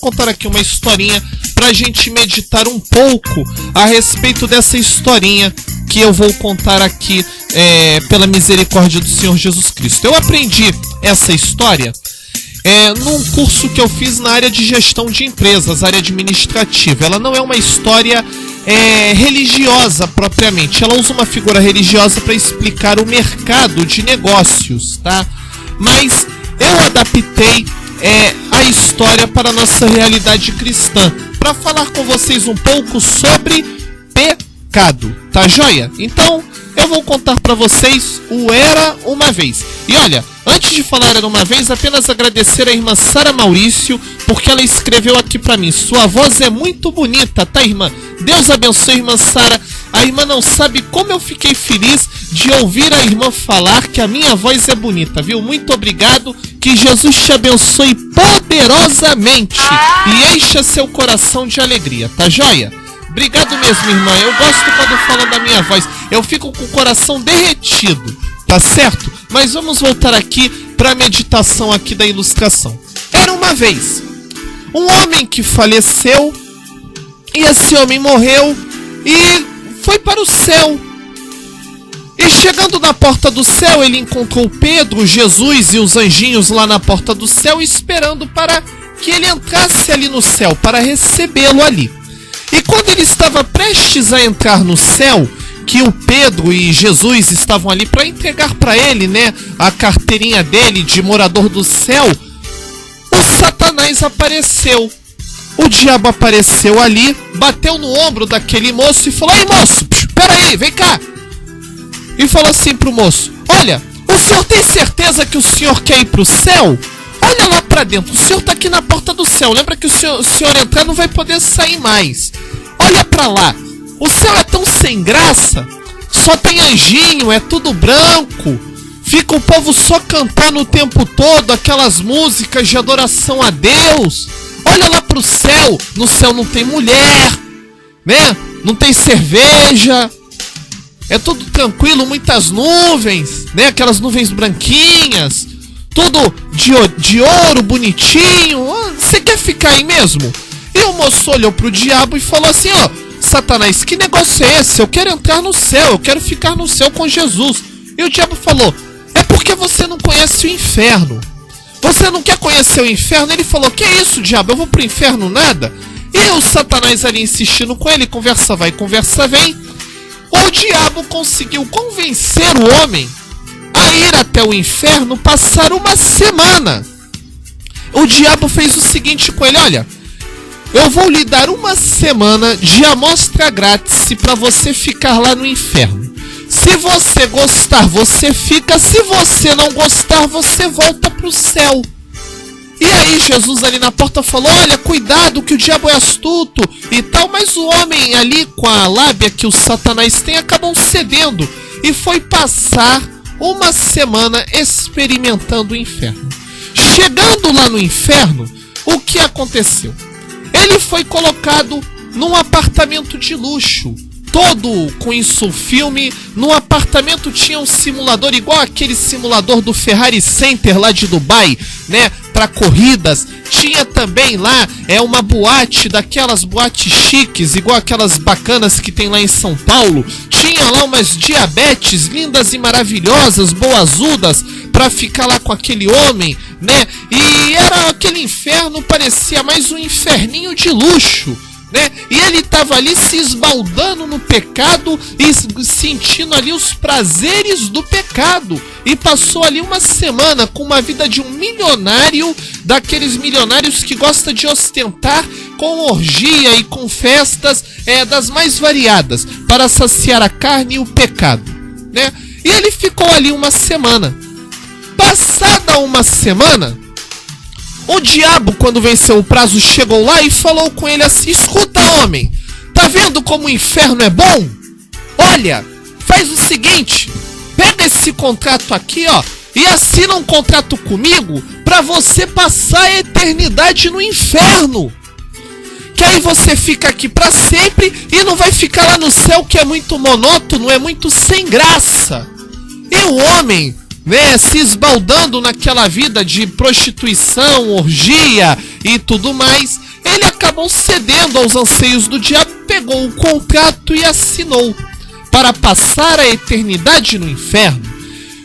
contar aqui uma historinha pra gente meditar um pouco a respeito dessa historinha que eu vou contar aqui pela misericórdia do Senhor Jesus Cristo. Eu aprendi essa história num curso que eu fiz na área de gestão de empresas, área administrativa. Ela não é uma história religiosa propriamente, ela usa uma figura religiosa para explicar o mercado de negócios, tá? Mas eu adaptei a história para a nossa realidade cristã, para falar com vocês um pouco sobre pecado, tá joia? Então, eu vou contar para vocês o Era Uma Vez. E olha, antes de falar Era Uma Vez, apenas agradecer a irmã Sara Maurício, porque ela escreveu aqui para mim: sua voz é muito bonita, tá, irmã? Deus abençoe, irmã Sara. A irmã não sabe como eu fiquei feliz de ouvir a irmã falar que a minha voz é bonita, viu? Muito obrigado, que Jesus te abençoe poderosamente e encha seu coração de alegria, tá joia? Obrigado mesmo, irmã. Eu gosto quando falam da minha voz. Eu fico com o coração derretido, tá certo? Mas vamos voltar aqui para a meditação aqui da ilustração. Era uma vez um homem que faleceu, e esse homem morreu e foi para o céu. E chegando na porta do céu, ele encontrou Pedro, Jesus e os anjinhos lá na porta do céu, esperando para que ele entrasse ali no céu, para recebê-lo ali. E quando ele estava prestes a entrar no céu, que o Pedro e Jesus estavam ali para entregar para ele, né, a carteirinha dele de morador do céu, o Satanás apareceu. O diabo apareceu ali, bateu no ombro daquele moço e falou: ei, moço, peraí, vem cá. E falou assim pro moço: olha, o senhor tem certeza que o senhor quer ir pro céu? Olha lá pra dentro, o senhor tá aqui na porta do céu. Lembra que o senhor entrar não vai poder sair mais. Olha pra lá, o céu é tão sem graça, só tem anjinho, é tudo branco. Fica o povo só cantando o tempo todo aquelas músicas de adoração a Deus. Olha lá pro céu, no céu não tem mulher, né? Não tem cerveja. É tudo tranquilo, muitas nuvens, né? Aquelas nuvens branquinhas, tudo de ouro, bonitinho. Você quer ficar aí mesmo? E o moço olhou pro diabo e falou assim: ó, Satanás, que negócio é esse? Eu quero entrar no céu, eu quero ficar no céu com Jesus. E o diabo falou: é porque você não conhece o inferno. Você não quer conhecer o inferno? Ele falou: que isso, diabo? Eu vou pro inferno nada? E o Satanás ali insistindo com ele, conversa vai, conversa vem. O diabo conseguiu convencer o homem a ir até o inferno, passar uma semana. O diabo fez o seguinte com ele: olha, eu vou lhe dar uma semana de amostra grátis para você ficar lá no inferno. Se você gostar, você fica. Se você não gostar, você volta para o céu. E aí Jesus ali na porta falou: olha, cuidado que o diabo é astuto e tal. Mas o homem ali, com a lábia que o Satanás tem, acabou cedendo e foi passar uma semana experimentando o inferno. Chegando lá no inferno, o que aconteceu? Ele foi colocado num apartamento de luxo, todo com isso filme. No apartamento tinha um simulador igual aquele simulador do Ferrari Center lá de Dubai, né, para corridas. Tinha também lá uma boate, daquelas boates chiques, igual aquelas bacanas que tem lá em São Paulo. Tinha lá umas diabetes lindas e maravilhosas, boazudas, para ficar lá com aquele homem, né? E era aquele inferno, parecia mais um inferninho de luxo, né? E ele estava ali se esbaldando no pecado e sentindo ali os prazeres do pecado. E passou ali uma semana com uma vida de um milionário, daqueles milionários que gosta de ostentar com orgia e com festas das mais variadas, para saciar a carne e o pecado, né? E ele ficou ali uma semana. Passada uma semana, o diabo, quando venceu o prazo, chegou lá e falou com ele assim: escuta, homem, tá vendo como o inferno é bom? Olha, faz o seguinte, pega esse contrato aqui, ó, e assina um contrato comigo pra você passar a eternidade no inferno. Que aí você fica aqui pra sempre e não vai ficar lá no céu, que é muito monótono, é muito sem graça. E o homem, né, se esbaldando naquela vida de prostituição, orgia e tudo mais, ele acabou cedendo aos anseios do diabo, pegou o contrato e assinou para passar a eternidade no inferno.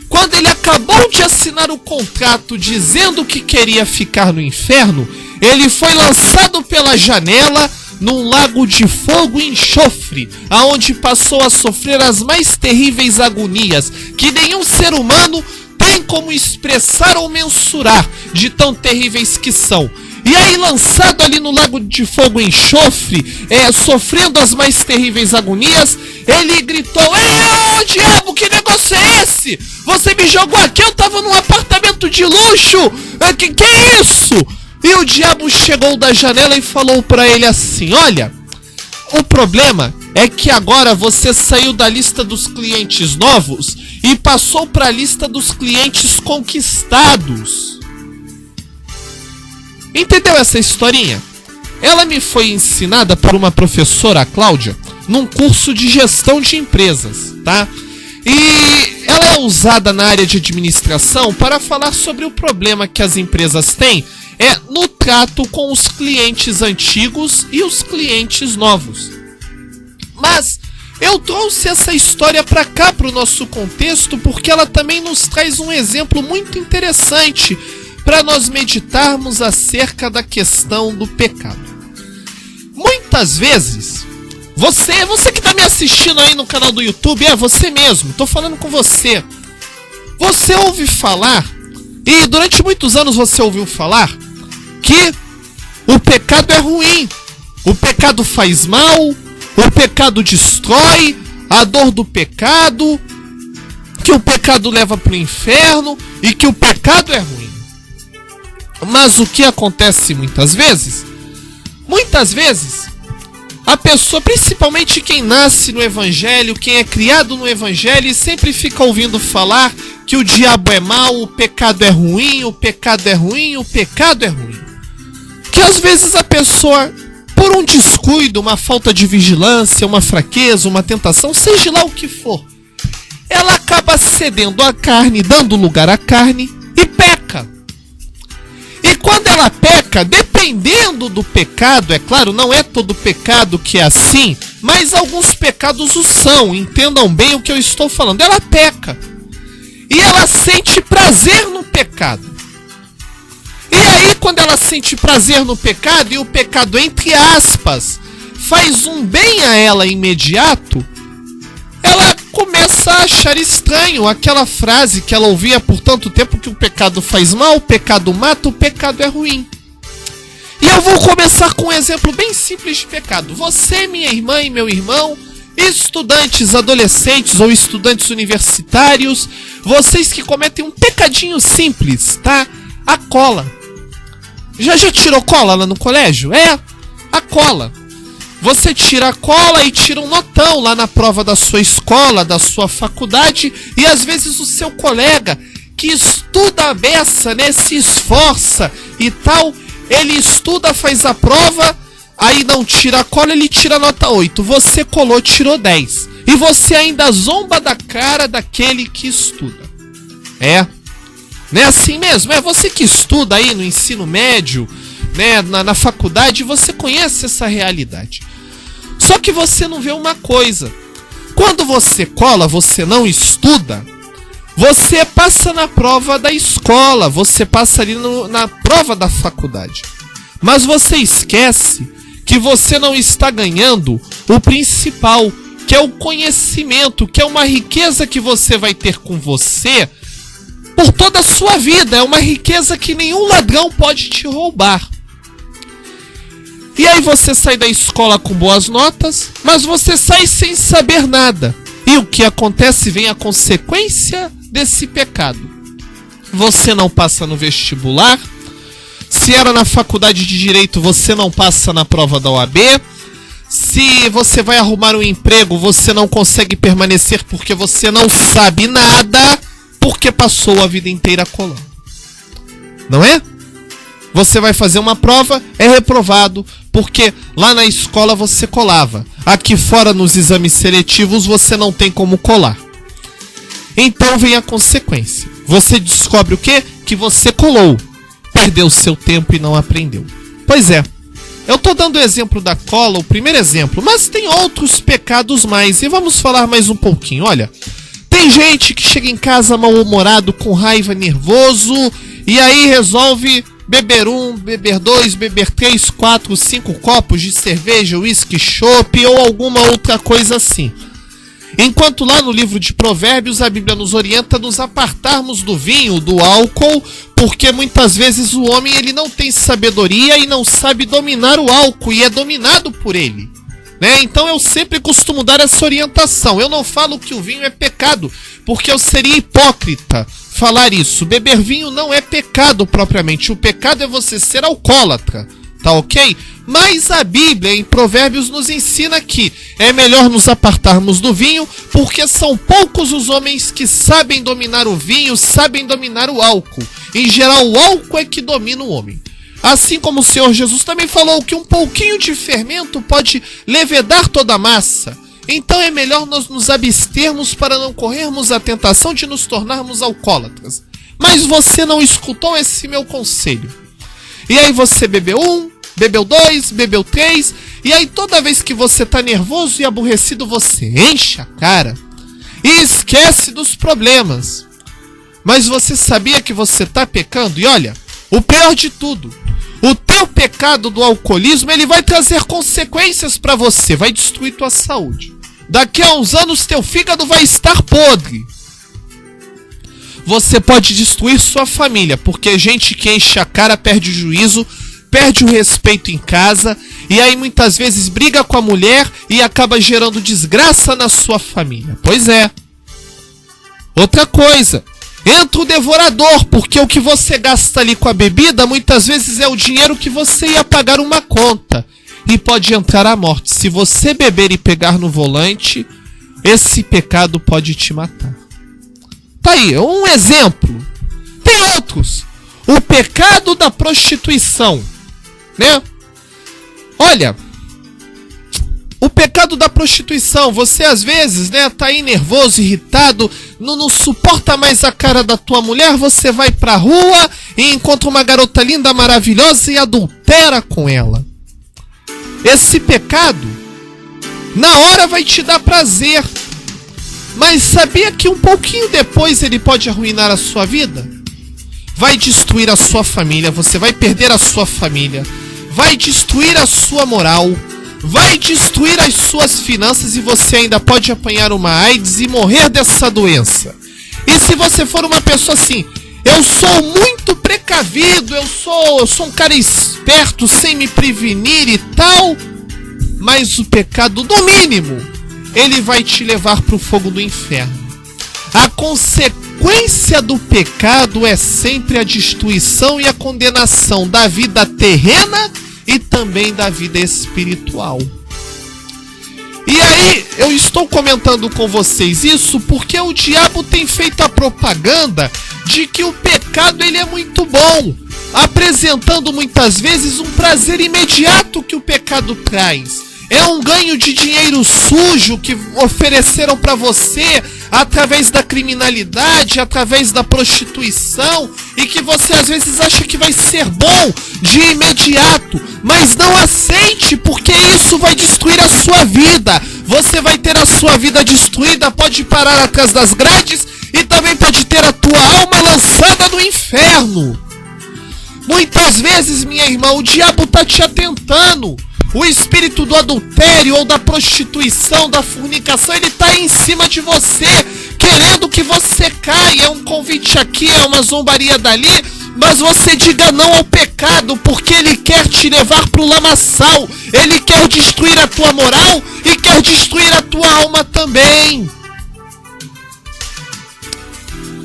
Quando ele acabou de assinar o contrato dizendo que queria ficar no inferno, ele foi lançado pela janela num lago de fogo e enxofre, aonde passou a sofrer as mais terríveis agonias que nenhum ser humano tem como expressar ou mensurar, de tão terríveis que são. E aí, lançado ali no lago de fogo e enxofre, sofrendo as mais terríveis agonias, ele gritou: ô diabo, que negócio é esse? Você me jogou aqui, eu tava num apartamento de luxo, que é isso? E o diabo chegou da janela e falou para ele assim: olha, o problema é que agora você saiu da lista dos clientes novos e passou para a lista dos clientes conquistados. Entendeu essa historinha? Ela me foi ensinada por uma professora, a Cláudia, num curso de gestão de empresas, tá? E ela é usada na área de administração para falar sobre o problema que as empresas têm no trato com os clientes antigos e os clientes novos. Mas eu trouxe essa história para cá, para o nosso contexto, porque ela também nos traz um exemplo muito interessante para nós meditarmos acerca da questão do pecado. Muitas vezes, você que está me assistindo aí no canal do YouTube, você mesmo, estou falando com você. Você ouve falar, e durante muitos anos você ouviu falar, que o pecado é ruim, o pecado faz mal, o pecado destrói, a dor do pecado, que o pecado leva para o inferno e que o pecado é ruim. Mas o que acontece muitas vezes, a pessoa, principalmente quem nasce no evangelho, quem é criado no evangelho, sempre fica ouvindo falar que o diabo é mau, o pecado é ruim, o pecado é ruim, o pecado é ruim. Que às vezes a pessoa, por um descuido, uma falta de vigilância, uma fraqueza, uma tentação, seja lá o que for, ela acaba cedendo à carne, dando lugar à carne e peca. E quando ela peca, dependendo do pecado, é claro, não é todo pecado que é assim, mas alguns pecados o são, entendam bem o que eu estou falando. Ela peca e ela sente prazer no pecado. E aí, quando ela sente prazer no pecado, e o pecado, entre aspas, faz um bem a ela imediato, ela começa a achar estranho aquela frase que ela ouvia por tanto tempo, que o pecado faz mal, o pecado mata, o pecado é ruim. E eu vou começar com um exemplo bem simples de pecado. Você, minha irmã e meu irmão, estudantes, adolescentes ou estudantes universitários, vocês que cometem um pecadinho simples, tá? A cola. Já tirou cola lá no colégio? A cola. Você tira a cola e tira um notão lá na prova da sua escola, da sua faculdade, e às vezes o seu colega, que estuda a beça, né, se esforça e tal, ele estuda, faz a prova, aí não tira a cola, ele tira a nota 8. Você colou, tirou 10. E você ainda zomba da cara daquele que estuda. Não é assim mesmo? É você que estuda aí no ensino médio, né, na faculdade, você conhece essa realidade. Só que você não vê uma coisa. Quando você cola, você não estuda, você passa na prova da escola, você passa ali na prova da faculdade. Mas você esquece que você não está ganhando o principal, que é o conhecimento, que é uma riqueza que você vai ter com você por toda a sua vida. É uma riqueza que nenhum ladrão pode te roubar. E aí você sai da escola com boas notas, mas você sai sem saber nada. E o que acontece? Vem a consequência desse pecado. Você não passa no vestibular. Se era na faculdade de Direito, você não passa na prova da OAB. Se você vai arrumar um emprego, você não consegue permanecer porque você não sabe nada, porque passou a vida inteira colando. Não é? Você vai fazer uma prova, é reprovado, porque lá na escola você colava. Aqui fora, nos exames seletivos, você não tem como colar. Então vem a consequência. Você descobre o quê? Que você colou. Perdeu seu tempo e não aprendeu. Pois é. Eu tô dando o exemplo da cola, o primeiro exemplo, mas tem outros pecados mais, e vamos falar mais um pouquinho. Olha, tem gente que chega em casa mal-humorado, com raiva, nervoso, e aí resolve beber 1, beber 2, beber 3, 4, 5 copos de cerveja, uísque, chopp ou alguma outra coisa assim. Enquanto lá no livro de Provérbios a Bíblia nos orienta a nos apartarmos do vinho, do álcool, porque muitas vezes o homem ele não tem sabedoria e não sabe dominar o álcool e é dominado por ele, né? Então eu sempre costumo dar essa orientação. Eu não falo que o vinho é pecado, porque eu seria hipócrita falar isso. Beber vinho não é pecado propriamente. O pecado é você ser alcoólatra, tá ok? Mas a Bíblia em Provérbios nos ensina que é melhor nos apartarmos do vinho, porque são poucos os homens que sabem dominar o vinho, sabem dominar o álcool. Em geral, o álcool é que domina o homem. Assim como o Senhor Jesus também falou que um pouquinho de fermento pode levedar toda a massa. Então é melhor nós nos abstermos para não corrermos a tentação de nos tornarmos alcoólatras. Mas você não escutou esse meu conselho. E aí você bebeu 1, bebeu 2, bebeu 3, e aí toda vez que você tá nervoso e aborrecido, você enche a cara e esquece dos problemas. Mas você sabia que você tá pecando? E olha, o pior de tudo, o teu pecado do alcoolismo, ele vai trazer consequências para você, vai destruir tua saúde. Daqui a uns anos teu fígado vai estar podre. Você pode destruir sua família, porque gente que enche a cara perde o juízo, perde o respeito em casa, e aí muitas vezes briga com a mulher e acaba gerando desgraça na sua família. Pois é. Outra coisa, entra o devorador, porque o que você gasta ali com a bebida, muitas vezes é o dinheiro que você ia pagar uma conta. E pode entrar a morte. Se você beber e pegar no volante, esse pecado pode te matar. Tá aí, um exemplo. Tem outros. O pecado da prostituição, né? Olha, o pecado da prostituição, você às vezes, né, tá aí nervoso, irritado, não suporta mais a cara da tua mulher, você vai pra rua e encontra uma garota linda, maravilhosa e adultera com ela. Esse pecado, na hora vai te dar prazer, mas sabia que um pouquinho depois ele pode arruinar a sua vida? Vai destruir a sua família, você vai perder a sua família, vai destruir a sua moral, vai destruir as suas finanças e você ainda pode apanhar uma AIDS e morrer dessa doença. E se você for uma pessoa assim, eu sou muito precavido, eu sou um cara esperto, sem me prevenir e tal, mas o pecado, no mínimo, ele vai te levar para o fogo do inferno. A consequência do pecado é sempre a destruição e a condenação da vida terrena e também da vida espiritual. E aí, eu estou comentando com vocês isso porque o diabo tem feito a propaganda de que o pecado ele é muito bom, apresentando muitas vezes um prazer imediato que o pecado traz. É um ganho de dinheiro sujo que ofereceram para você através da criminalidade, através da prostituição, e que você às vezes acha que vai ser bom de imediato, mas não aceite, porque isso vai destruir a sua vida. Você vai ter a sua vida destruída, pode parar atrás das grades e também pode ter a tua alma lançada no inferno. Muitas vezes, minha irmã, o diabo está te atentando. O espírito do adultério ou da prostituição, da fornicação, ele está em cima de você, querendo que você caia. É um convite aqui, é uma zombaria dali, mas você diga não ao pecado, porque ele quer te levar para o lamaçal. Ele quer destruir a tua moral e quer destruir a tua alma também.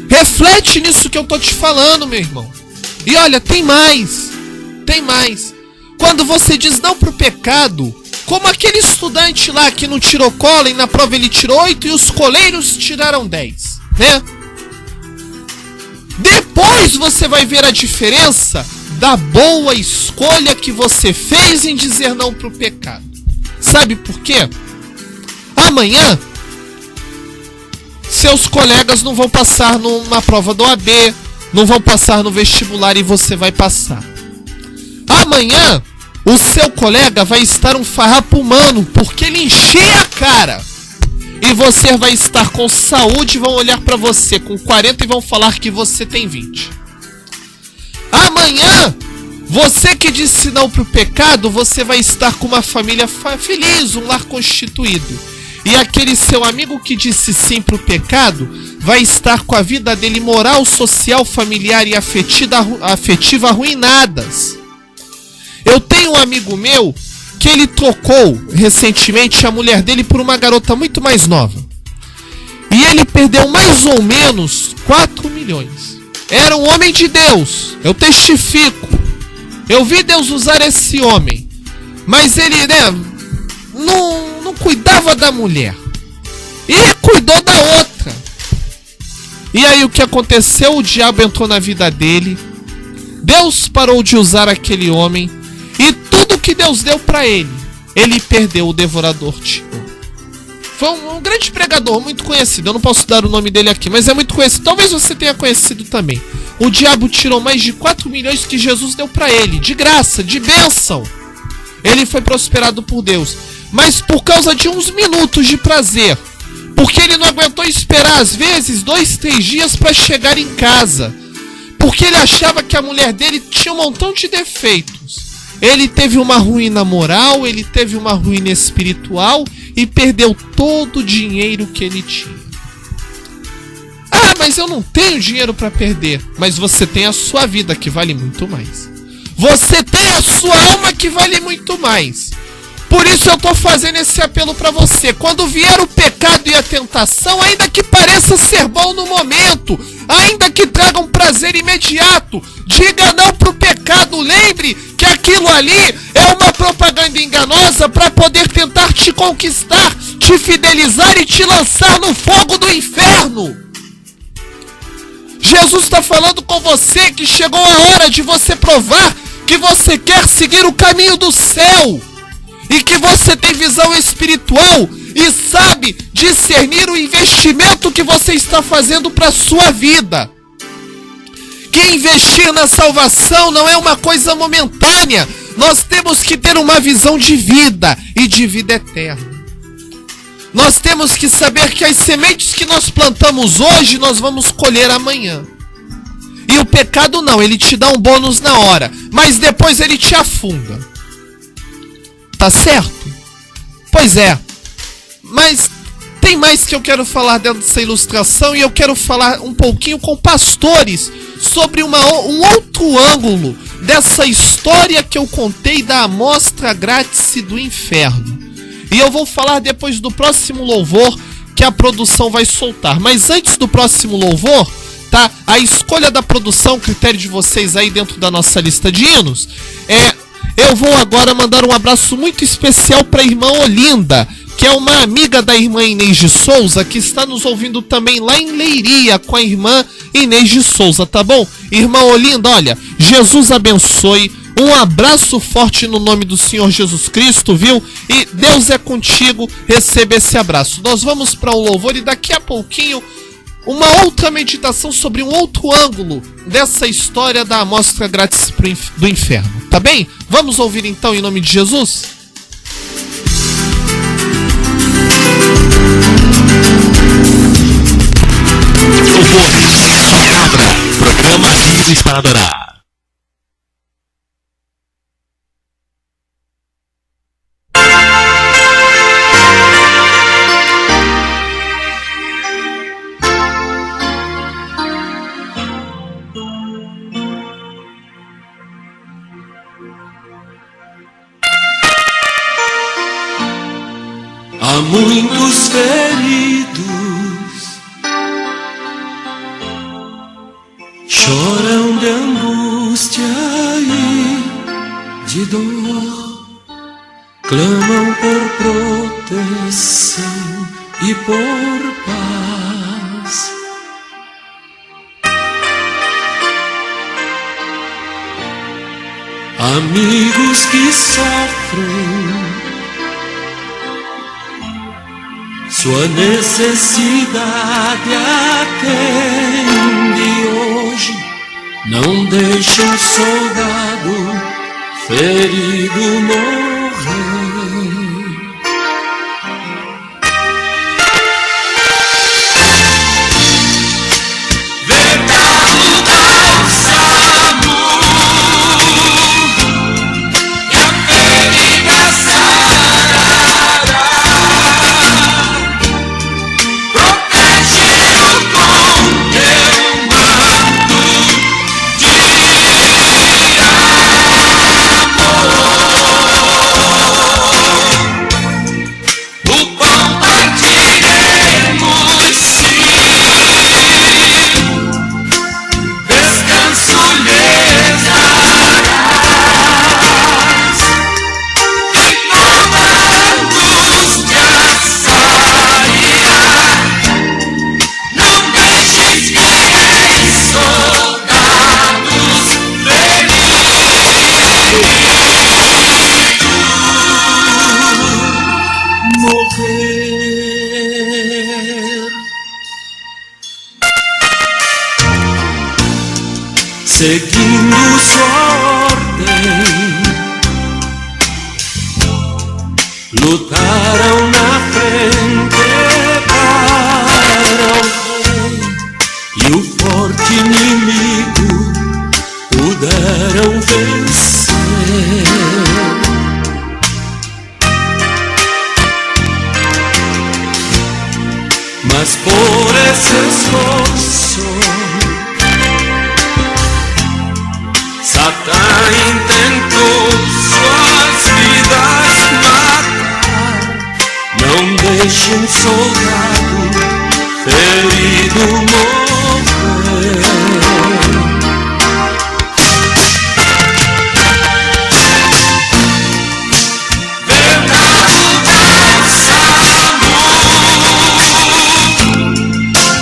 Reflete nisso que eu tô te falando, meu irmão. E olha, tem mais. Quando você diz não pro pecado, como aquele estudante lá que não tirou cola e na prova ele tirou 8 e os coleiros tiraram 10, né? Depois você vai ver a diferença da boa escolha que você fez em dizer não pro pecado. Sabe por quê? Amanhã, seus colegas não vão passar numa prova do OAB, não vão passar no vestibular e você vai passar. Amanhã, o seu colega vai estar um farrapo humano, porque ele encheu a cara. E você vai estar com saúde, vão olhar para você com 40 e vão falar que você tem 20. Amanhã, você que disse não pro pecado, você vai estar com uma família feliz, um lar constituído. E aquele seu amigo que disse sim pro pecado, vai estar com a vida dele moral, social, familiar e afetiva arruinadas. Eu tenho um amigo meu que ele trocou recentemente a mulher dele por uma garota muito mais nova. E ele perdeu mais ou menos 4 milhões. Era um homem de Deus, eu testifico. Eu vi Deus usar esse homem. Mas ele, não cuidava da mulher. E cuidou da outra. E aí o que aconteceu? O diabo entrou na vida dele. Deus parou de usar aquele homem. E tudo que Deus deu para ele, ele perdeu, o devorador tirou. Foi um grande pregador, muito conhecido. Eu não posso dar o nome dele aqui, mas é muito conhecido. Talvez você tenha conhecido também. O diabo tirou mais de 4 milhões que Jesus deu para ele. De graça, de bênção. Ele foi prosperado por Deus. Mas por causa de uns minutos de prazer. Porque ele não aguentou esperar, às vezes, 2, 3 dias para chegar em casa. Porque ele achava que a mulher dele tinha um montão de defeitos. Ele teve uma ruína moral, ele teve uma ruína espiritual e perdeu todo o dinheiro que ele tinha. Ah, mas eu não tenho dinheiro para perder. Mas você tem a sua vida, que vale muito mais. Você tem a sua alma, que vale muito mais. Por isso eu tô fazendo esse apelo para você. Quando vier o pecado e a tentação, ainda que pareça ser bom no momento, ainda que traga um prazer imediato, diga não pro pecado. Lembre que aquilo ali é uma propaganda enganosa para poder tentar te conquistar, te fidelizar e te lançar no fogo do inferno. Jesus está falando com você que chegou a hora de você provar que você quer seguir o caminho do céu. E que você tem visão espiritual e sabe discernir o investimento que você está fazendo para a sua vida. Que investir na salvação não é uma coisa momentânea. Nós temos que ter uma visão de vida e de vida eterna. Nós temos que saber que as sementes que nós plantamos hoje, nós vamos colher amanhã. E o pecado não, ele te dá um bônus na hora, mas depois ele te afunda. Tá certo? Pois é. Mas tem mais que eu quero falar dentro dessa ilustração. E eu quero falar um pouquinho com pastores sobre um outro ângulo dessa história que eu contei da amostra grátis do inferno. E eu vou falar depois do próximo louvor que a produção vai soltar. Mas antes do próximo louvor, tá? A escolha da produção, critério de vocês aí dentro da nossa lista de hinos, eu vou agora mandar um abraço muito especial para a irmã Olinda, que é uma amiga da irmã Inês de Souza, que está nos ouvindo também lá em Leiria com a irmã Inês de Souza, tá bom? Irmã Olinda, olha, Jesus abençoe, um abraço forte no nome do Senhor Jesus Cristo, viu? E Deus é contigo, receba esse abraço. Nós vamos para o louvor e daqui a pouquinho uma outra meditação sobre um outro ângulo dessa história da amostra grátis do inferno, tá bem? Vamos ouvir então em nome de Jesus? Louvores, palavra, programa Livres para Adorar. Há muitos feridos, choram de angústia e de dor, clamam por proteção e por paz. Amigos que sofrem sua necessidade atende hoje, não deixa um soldado ferido morrer. Verdade bálsamo e a ferida sarará, protege-o com teu manto de amor. O pão partiremos sim, descanso lhes darás, e toda angústia sairá. Não deixes que em soldados feridos morrer. Seguindo sua ordem, lutaram na frente para o rei, e o forte inimigo puderam vencer. Mas por esse esforço Satã intentou suas vidas matar. Não deixe um soldado ferido morrer. Verdade bálsamo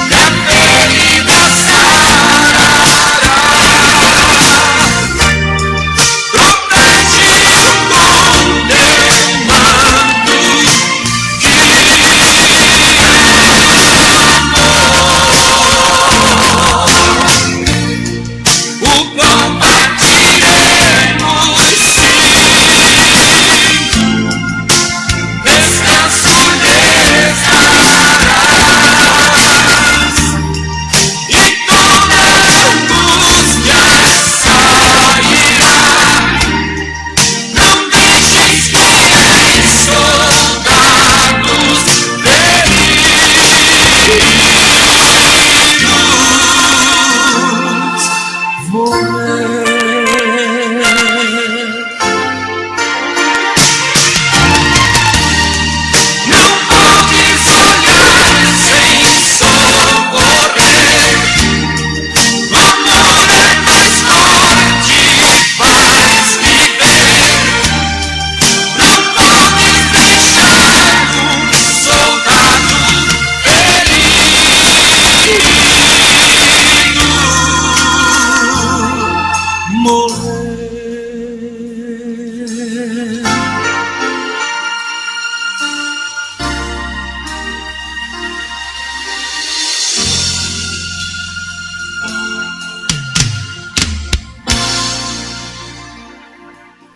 e a ferida sarará, protege-o com teu manto de amor. O pão partiremos sim, descanso lhes darás, e toda angústia sairá. Não deixes que em soldados feridos morrer. Não podes olhar sem socorrer. O amor é mais forte e faz viver. Não podes deixar um soldado ferido morrer.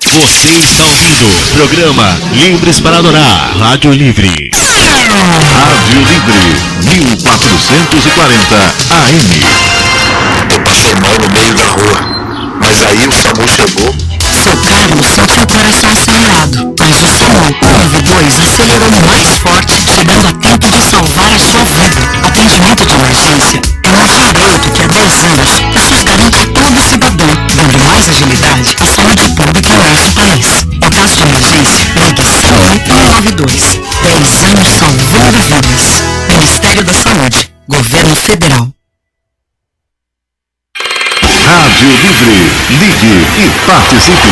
Você está ouvindo o programa Livres para Adorar, Rádio Livre. Rádio Livre, 1440 AM. Eu passei mal no meio da rua, mas aí o SAMU chegou. Seu Carlos sentiu o coração acelerado, mas o SAMU 192 acelerou mais forte, chegando a tempo de salvar a sua vida. Atendimento de emergência é um direito que há 10 anos Jesus garante a todo cidadão, dando mais agilidade à saúde pública em nosso país. Em caso de emergência, ligue SAMU 192. 10 anos salvando vidas. Ministério da Saúde, Governo Federal. Rádio Livre, ligue e participe.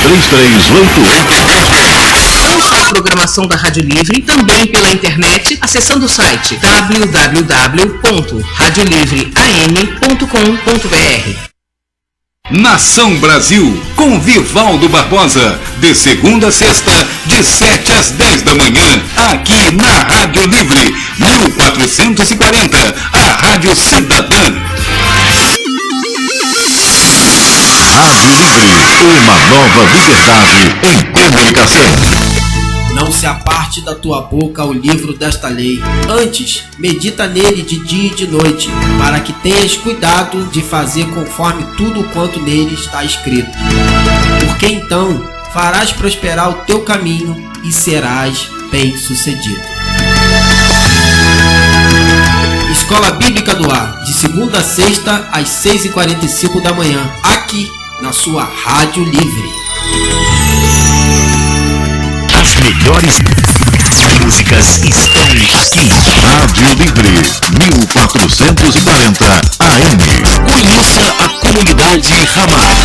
223388. Ouça a programação da Rádio Livre também pela internet, acessando o site www.radiolivream.com.br. Nação Brasil, com Vivaldo Barbosa, de segunda a sexta, de 7 às 10 da manhã, aqui na Rádio Livre, 1440, a Rádio Cidadã. Rádio Livre, uma nova liberdade em comunicação. Não se aparte da tua boca o livro desta lei. Antes, medita nele de dia e de noite, para que tenhas cuidado de fazer conforme tudo quanto nele está escrito. Porque então farás prosperar o teu caminho e serás bem-sucedido. Escola Bíblica do Ar, de segunda a sexta, às 6h45 da manhã, aqui na sua Rádio Livre. As melhores músicas estão aqui. Rádio Livre, 1440 AM. Conheça a comunidade Ramar.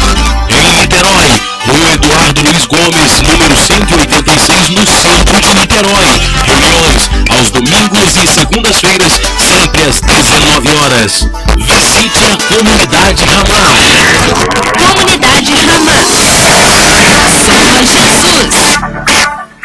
Em Niterói, Rua Eduardo Luiz Gomes, número 186, no centro de Niterói. Reuniões aos domingos e segundas-feiras, sempre às 19 horas. Visite a comunidade Ramar. Comunidade Ramar. Só Jesus.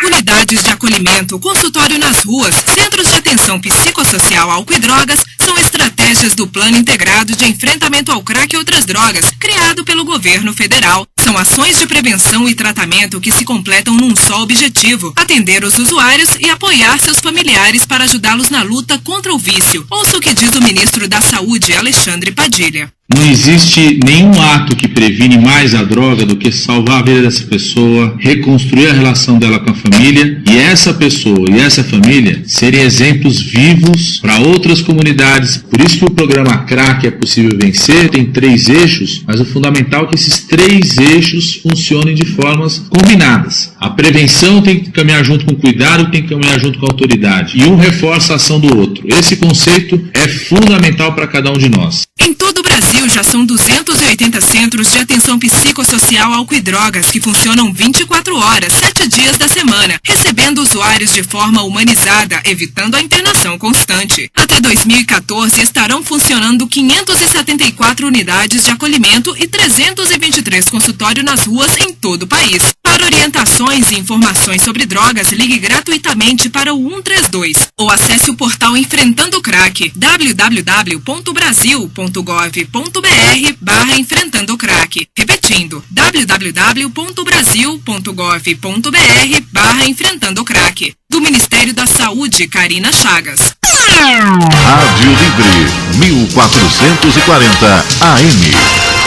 Unidades de acolhimento, consultório nas ruas, centros de atenção psicossocial, álcool e drogas são estratégias do Plano Integrado de Enfrentamento ao Crack e Outras Drogas, criado pelo governo federal. São ações de prevenção e tratamento que se completam num só objetivo: atender os usuários e apoiar seus familiares para ajudá-los na luta contra o vício. Ouça o que diz o ministro da Saúde, Alexandre Padilha. Não existe nenhum ato que previne mais a droga do que salvar a vida dessa pessoa, reconstruir a relação dela com a família e essa pessoa e essa família serem exemplos vivos para outras comunidades. Por isso que o programa CRAC é possível vencer, tem 3 eixos, mas o fundamental é que esses 3 eixos funcionem de formas combinadas. A prevenção tem que caminhar junto com o cuidado, tem que caminhar junto com a autoridade. E um reforça a ação do outro. Esse conceito é fundamental para cada um de nós. Em todo o Brasil já são 280 centros de atenção psicossocial, álcool e drogas que funcionam 24 horas, 7 dias da semana, recebendo usuários de forma humanizada, evitando a internação constante. Até 2014 estarão funcionando 574 unidades de acolhimento e 323 consultórios nas ruas em todo o país. Para orientações e informações sobre drogas, ligue gratuitamente para o 132 ou acesse o portal Enfrentando o Crack, www.brasil.gov.br/Enfrentando o Crack. Repetindo, www.brasil.gov.br/Enfrentando o Crack. Do Ministério da Saúde, Karina Chagas. Rádio Livre, 1440 AM.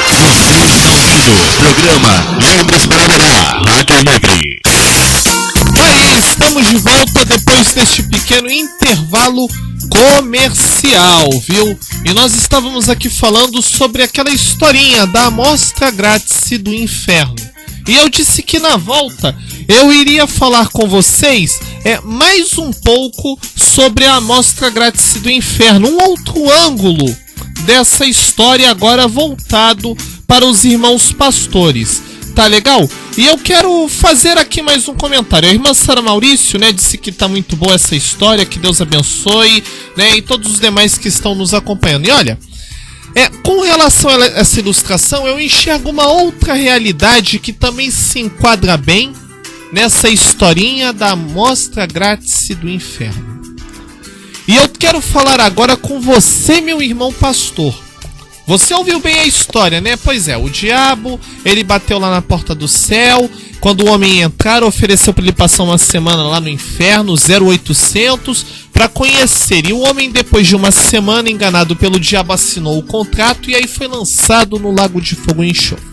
Você está ouvindo o programa Livres para Adorar, Rádio Livre. Aí, estamos de volta depois deste pequeno intervalo comercial, viu? E nós estávamos aqui falando sobre aquela historinha da amostra grátis do inferno. E eu disse que na volta eu iria falar com vocês mais um pouco sobre a amostra grátis do inferno, um outro ângulo dessa história agora voltado para os irmãos pastores. Tá legal? E eu quero fazer aqui mais um comentário. A irmã Sara Maurício, disse que tá muito boa essa história, que Deus abençoe, e todos os demais que estão nos acompanhando. E olha, com relação a essa ilustração, eu enxergo uma outra realidade que também se enquadra bem nessa historinha da amostra grátis do inferno. E eu quero falar agora com você, meu irmão pastor. Você ouviu bem a história, né? Pois é, o diabo, ele bateu lá na porta do céu. Quando o homem entrar, ofereceu para ele passar uma semana lá no inferno, 0800, para conhecer. E o homem, depois de uma semana, enganado pelo diabo, assinou o contrato e aí foi lançado no lago de fogo e enxofre.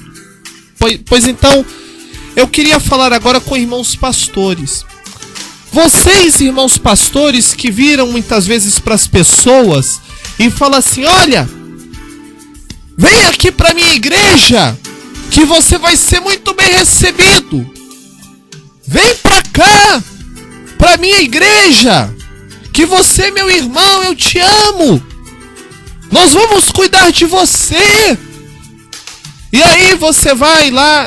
Pois então, eu queria falar agora com irmãos pastores. Vocês, irmãos pastores, que viram muitas vezes para as pessoas e falam assim: olha, vem aqui para minha igreja, que você vai ser muito bem recebido. Vem para cá, para minha igreja, que você, meu irmão, eu te amo. Nós vamos cuidar de você. E aí você vai lá,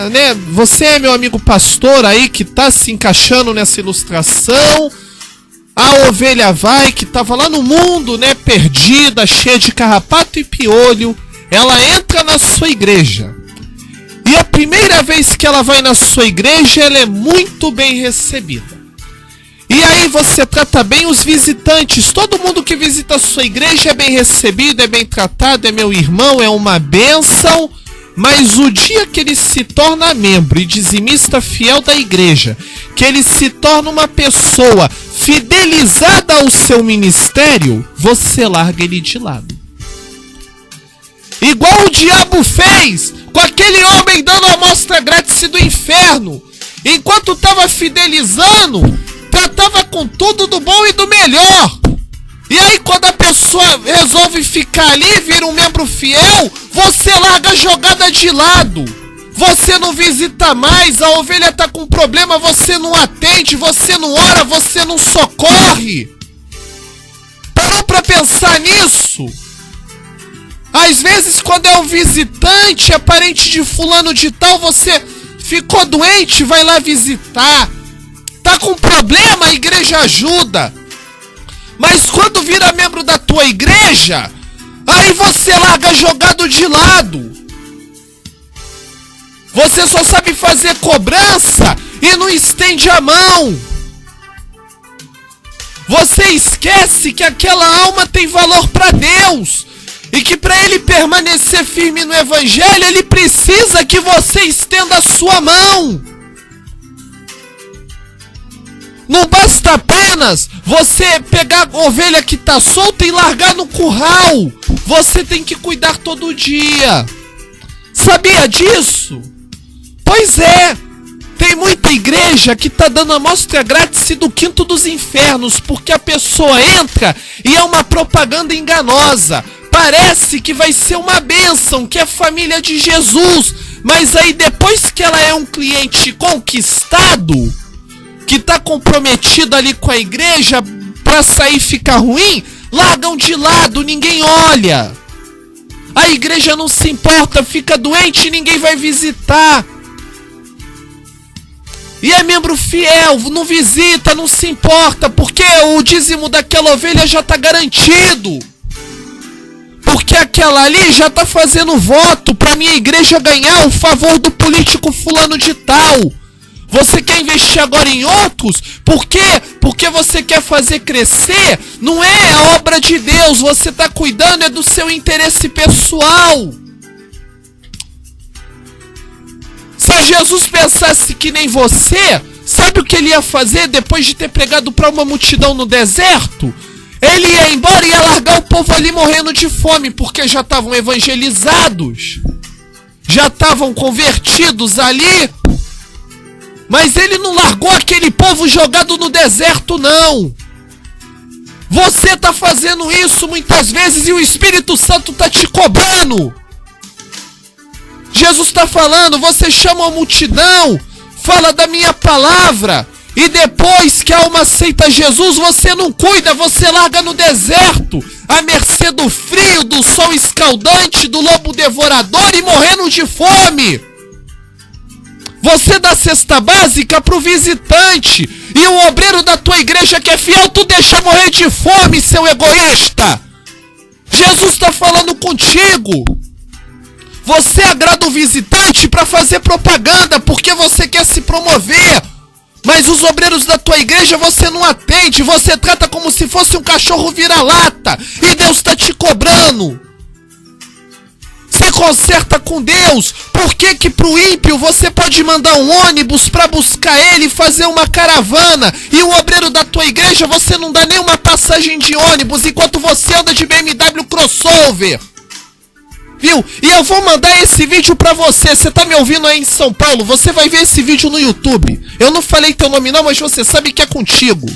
você é meu amigo pastor aí que tá se encaixando nessa ilustração. A ovelha vai, que tava lá no mundo, perdida, cheia de carrapato e piolho. Ela entra na sua igreja. E a primeira vez que ela vai na sua igreja, ela é muito bem recebida. E aí você trata bem os visitantes. Todo mundo que visita a sua igreja é bem recebido, é bem tratado, é meu irmão, é uma bênção. Mas o dia que ele se torna membro e dizimista fiel da igreja, que ele se torna uma pessoa fidelizada ao seu ministério, você larga ele de lado. Igual o diabo fez com aquele homem dando a amostra grátis do inferno. Enquanto estava fidelizando, tratava com tudo do bom e do melhor. E aí quando a pessoa resolve ficar ali, vira um membro fiel, você larga a jogada de lado. Você não visita mais, a ovelha está com problema, você não atende, você não ora, você não socorre. Parou para pensar nisso? Às vezes quando é um visitante, é parente de fulano de tal, você ficou doente, vai lá visitar. Tá com problema, a igreja ajuda. Mas quando vira membro da tua igreja, aí você larga jogado de lado. Você só sabe fazer cobrança e não estende a mão. Você esquece que aquela alma tem valor para Deus. E que para ele permanecer firme no evangelho, ele precisa que você estenda a sua mão. Não basta apenas você pegar a ovelha que está solta e largar no curral. Você tem que cuidar todo dia. Sabia disso? Pois é. Tem muita igreja que está dando amostra grátis do quinto dos infernos, porque a pessoa entra e é uma propaganda enganosa. Parece que vai ser uma bênção, que é família de Jesus. Mas aí depois que ela é um cliente conquistado, que está comprometido ali com a igreja, para sair ficar ruim, largam de lado, ninguém olha. A igreja não se importa, fica doente e ninguém vai visitar. E é membro fiel, não visita, não se importa, porque o dízimo daquela ovelha já está garantido. Porque aquela ali já está fazendo voto para minha igreja ganhar o favor do político fulano de tal. Você quer investir agora em outros? Por quê? Porque você quer fazer crescer. Não é a obra de Deus. Você está cuidando é do seu interesse pessoal. Se Jesus pensasse que nem você, sabe o que ele ia fazer depois de ter pregado para uma multidão no deserto? Ele ia embora e ia largar o povo ali morrendo de fome, porque já estavam evangelizados. Já estavam convertidos ali. Mas ele não largou aquele povo jogado no deserto, não. Você está fazendo isso muitas vezes e o Espírito Santo está te cobrando. Jesus está falando, você chama a multidão, fala da minha palavra, e depois que a alma aceita Jesus, você não cuida, você larga no deserto, à mercê do frio, do sol escaldante, do lobo devorador e morrendo de fome. Você dá cesta básica para o visitante, e o obreiro da tua igreja que é fiel, tu deixa morrer de fome, seu egoísta. Jesus está falando contigo. Você agrada o visitante para fazer propaganda, porque você quer se promover. Mas os obreiros da tua igreja você não atende, você trata como se fosse um cachorro vira-lata. E Deus está te cobrando. Se conserta com Deus. Por que que pro ímpio você pode mandar um ônibus para buscar ele e fazer uma caravana? E o obreiro da tua igreja você não dá nenhuma passagem de ônibus enquanto você anda de BMW crossover. Viu? E eu vou mandar esse vídeo pra você. Você tá me ouvindo aí em São Paulo? Você vai ver esse vídeo no YouTube. Eu não falei teu nome não, mas você sabe que é contigo.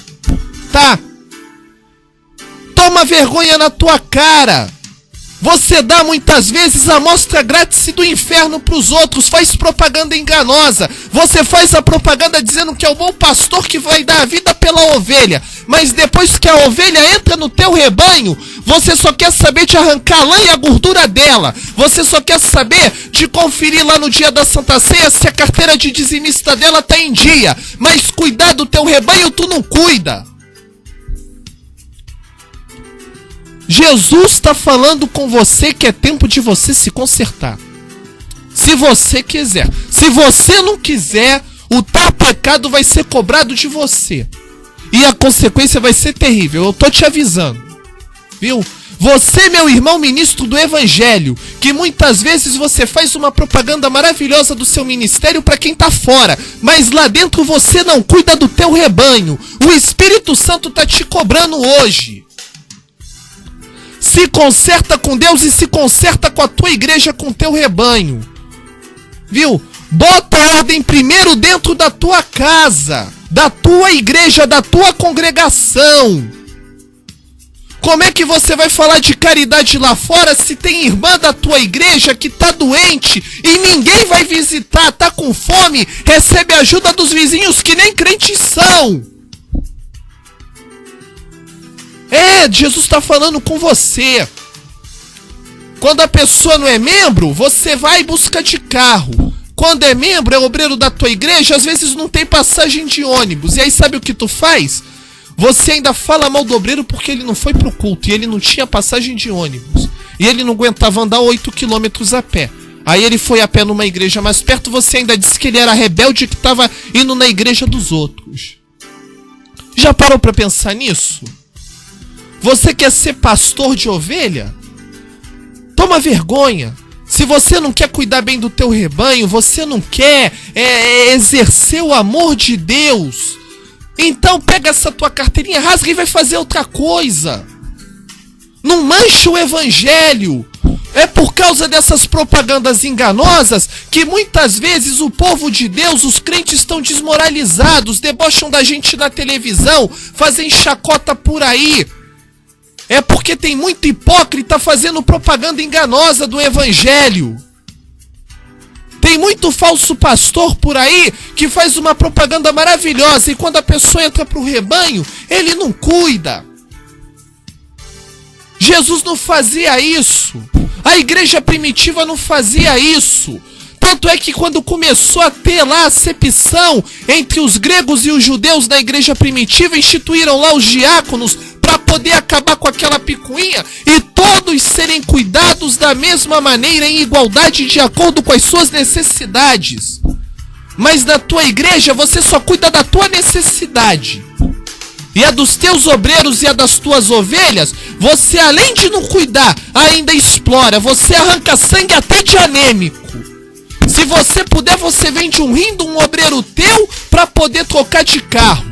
Tá? Toma vergonha na tua cara. Você dá muitas vezes a amostra grátis do inferno pros outros. Faz propaganda enganosa. Você faz a propaganda dizendo que é o bom pastor que vai dar a vida pela ovelha. Mas depois que a ovelha entra no teu rebanho, você só quer saber de arrancar a lã e a gordura dela. Você só quer saber de conferir lá no dia da Santa Ceia se a carteira de dizimista dela tá em dia. Mas cuidar do teu rebanho tu não cuida. Jesus está falando com você que é tempo de você se consertar. Se você quiser. Se você não quiser, o teu pecado vai ser cobrado de você. E a consequência vai ser terrível. Eu tô te avisando. Viu? Você, meu irmão ministro do Evangelho, que que muitas vezes você faz uma propaganda maravilhosa do seu ministério para quem tá fora, mas lá dentro você não cuida do teu rebanho. O Espírito Santo tá te cobrando hoje. Se conserta com Deus e se conserta com a tua igreja, com o teu rebanho. Viu? Bota ordem primeiro dentro da tua casa, da tua igreja, da tua congregação. Como é que você vai falar de caridade lá fora se tem irmã da tua igreja que tá doente e ninguém vai visitar, tá com fome, recebe ajuda dos vizinhos que nem crentes são? Jesus está falando com você. Quando a pessoa não é membro, você vai em busca de carro. Quando é membro, é obreiro da tua igreja, às vezes não tem passagem de ônibus. E aí sabe o que tu faz? Você ainda fala mal do obreiro porque ele não foi pro culto e ele não tinha passagem de ônibus. E ele não aguentava andar 8 quilômetros a pé. Aí ele foi a pé numa igreja mais perto, você ainda disse que ele era rebelde que estava indo na igreja dos outros. Já parou para pensar nisso? Você quer ser pastor de ovelha? Toma vergonha. Se você não quer cuidar bem do teu rebanho, você não quer exercer o amor de Deus, então pega essa tua carteirinha, rasga e vai fazer outra coisa. Não mancha o evangelho. É por causa dessas propagandas enganosas que muitas vezes o povo de Deus, os crentes estão desmoralizados, debocham da gente na televisão, fazem chacota por aí. É porque tem muito hipócrita fazendo propaganda enganosa do evangelho. Tem muito falso pastor por aí que faz uma propaganda maravilhosa e quando a pessoa entra pro rebanho, ele não cuida. Jesus não fazia isso. A igreja primitiva não fazia isso. Tanto é que quando começou a ter lá a acepção entre os gregos e os judeus na igreja primitiva, instituíram lá os diáconos para poder acabar com aquela picuinha e todos serem cuidados da mesma maneira, em igualdade, de acordo com as suas necessidades. Mas na tua igreja você só cuida da tua necessidade. E a dos teus obreiros e a das tuas ovelhas, você além de não cuidar, ainda explora. Você arranca sangue até de anêmico. Se você puder, você vende um rim de um obreiro teu para poder trocar de carro.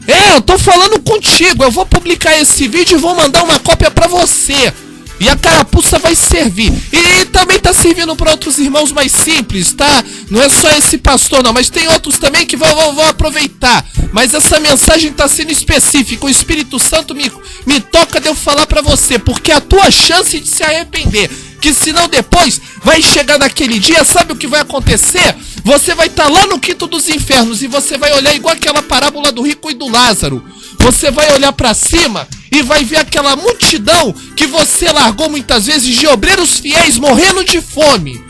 Eu tô falando contigo. Eu vou publicar esse vídeo e vou mandar uma cópia para você. E a carapuça vai servir. E também tá servindo para outros irmãos mais simples, tá? Não é só esse pastor não, mas tem outros também que vão aproveitar. Mas essa mensagem tá sendo específica. O Espírito Santo me toca de eu falar para você, porque é a tua chance de se arrepender. Que senão depois vai chegar naquele dia, sabe o que vai acontecer? Você vai estar lá no quinto dos infernos e você vai olhar igual aquela parábola do rico e do Lázaro. Você vai olhar para cima e vai ver aquela multidão que você largou muitas vezes de obreiros fiéis morrendo de fome.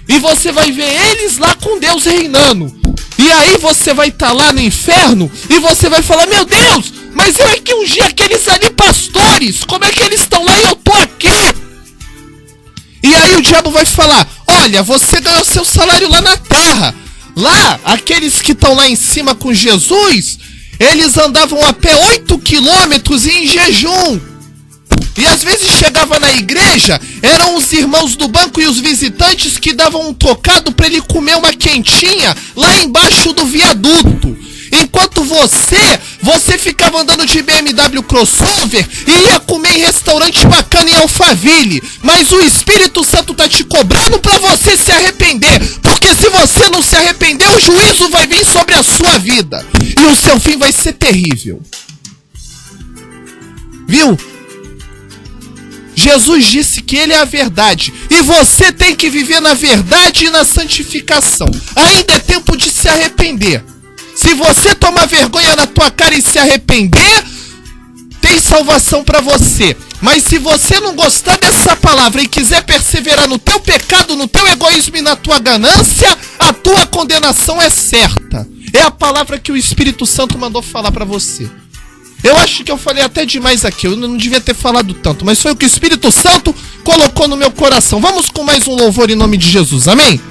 E você vai ver eles lá com Deus reinando. E aí você vai estar lá no inferno e você vai falar: meu Deus, mas eu é que ungi aqueles ali pastores, como é que eles estão lá e eu tô aqui? E aí o diabo vai falar: olha, você ganhou seu salário lá na terra. Lá, aqueles que estão lá em cima com Jesus, eles andavam a pé 8 quilômetros em jejum. E às vezes chegava na igreja, eram os irmãos do banco e os visitantes que davam um trocado para ele comer uma quentinha lá embaixo do viaduto. Enquanto você ficava andando de BMW crossover e ia comer em restaurante bacana em Alphaville. Mas o Espírito Santo tá te cobrando para você se arrepender. Porque se você não se arrepender, o juízo vai vir sobre a sua vida. E o seu fim vai ser terrível. Viu? Jesus disse que ele é a verdade. E você tem que viver na verdade e na santificação. Ainda é tempo de se arrepender. Se você tomar vergonha na tua cara e se arrepender, tem salvação para você. Mas se você não gostar dessa palavra e quiser perseverar no teu pecado, no teu egoísmo e na tua ganância, a tua condenação é certa. É a palavra que o Espírito Santo mandou falar para você. Eu acho que eu falei até demais aqui, eu não devia ter falado tanto, mas foi o que o Espírito Santo colocou no meu coração. Vamos com mais um louvor em nome de Jesus, amém?